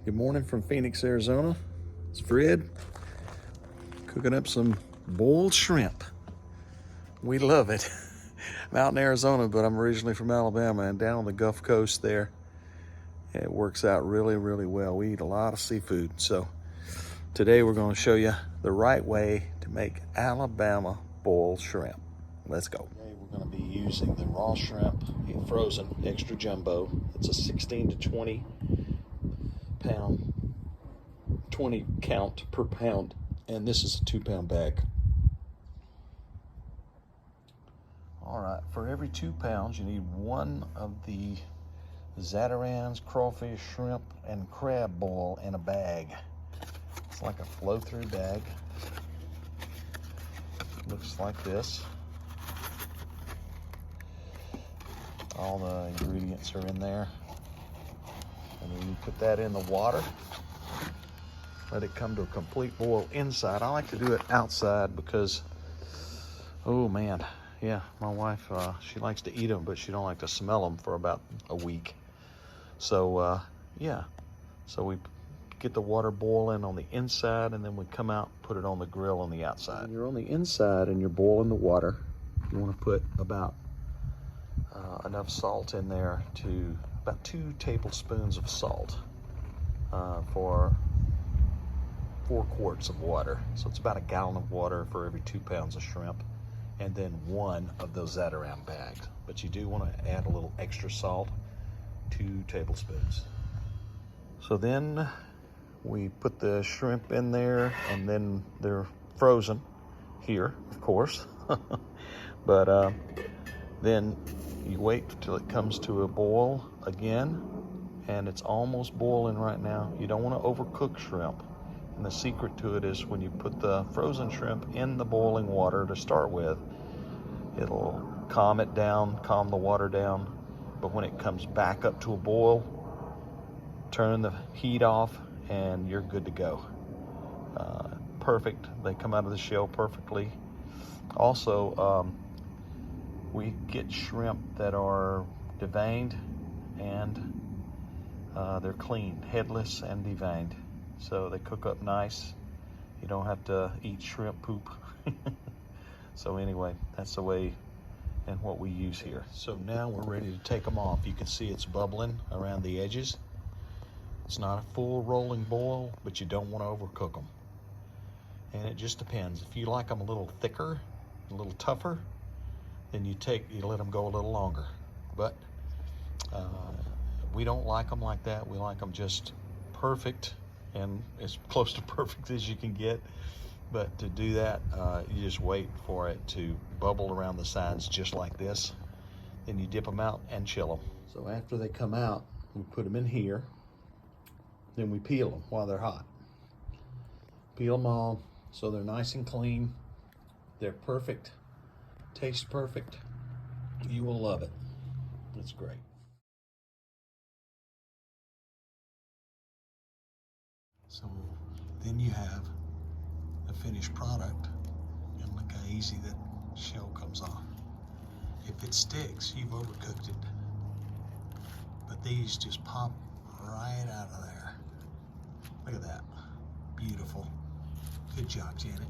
Good morning from Phoenix, Arizona. It's Fred cooking up some boiled shrimp. We love it. I'm out in Arizona, but I'm originally from Alabama, and down on the Gulf Coast there, it works out really, really well. We eat a lot of seafood. So today we're going to show you the right way to make Alabama boiled shrimp. Let's go. Today we're going to be using the raw shrimp, frozen, extra jumbo. It's a 16 to 20 pound, 20 count per pound, and this is a 2-pound bag. All right, for every 2 pounds, you need one of the Zatarain's crawfish, shrimp, and crab boil in a bag. It's like a flow-through bag. Looks like this. All the ingredients are in there. And then you put that in the water. Let it come to a complete boil inside. I like to do it outside because, oh man, yeah, my wife, she likes to eat them, but she don't like to smell them for about a week. So, yeah, so we get the water boiling on the inside, and then we come out, put it on the grill on the outside. When you're on the inside and you're boiling the water, you want to put about enough salt in there to about 2 tablespoons of salt for 4 quarts of water. So it's about a gallon of water for every 2 pounds of shrimp, and then 1 of those Zatarain bags. But you do want to add a little extra salt, 2 tablespoons. So then we put the shrimp in there, and then they're frozen here, of course. But then you wait till it comes to a boil again, and it's almost boiling right now. You don't want to overcook shrimp. And the secret to it is when you put the frozen shrimp in the boiling water to start with, it'll calm it down, calm the water down. But when it comes back up to a boil, turn the heat off and you're good to go. Perfect. They come out of the shell perfectly. Also, we get shrimp that are deveined and they're clean, headless and deveined. So they cook up nice. You don't have to eat shrimp poop. So anyway, that's the way and what we use here. So now we're ready to take them off. You can see it's bubbling around the edges. It's not a full rolling boil, but you don't want to overcook them. And it just depends. If you like them a little thicker, a little tougher, then you let them go a little longer. But we don't like them like that. We like them just perfect, and as close to perfect as you can get. But to do that, you just wait for it to bubble around the sides just like this. Then you dip them out and chill them. So after they come out, we put them in here. Then we peel them while they're hot. Peel them all so they're nice and clean. They're perfect, taste perfect. You will love it. It's great. So then you have the finished product, and look how easy that shell comes off. If it sticks, you've overcooked it. But these just pop right out of there. Look at that. Beautiful. Good job, Janet.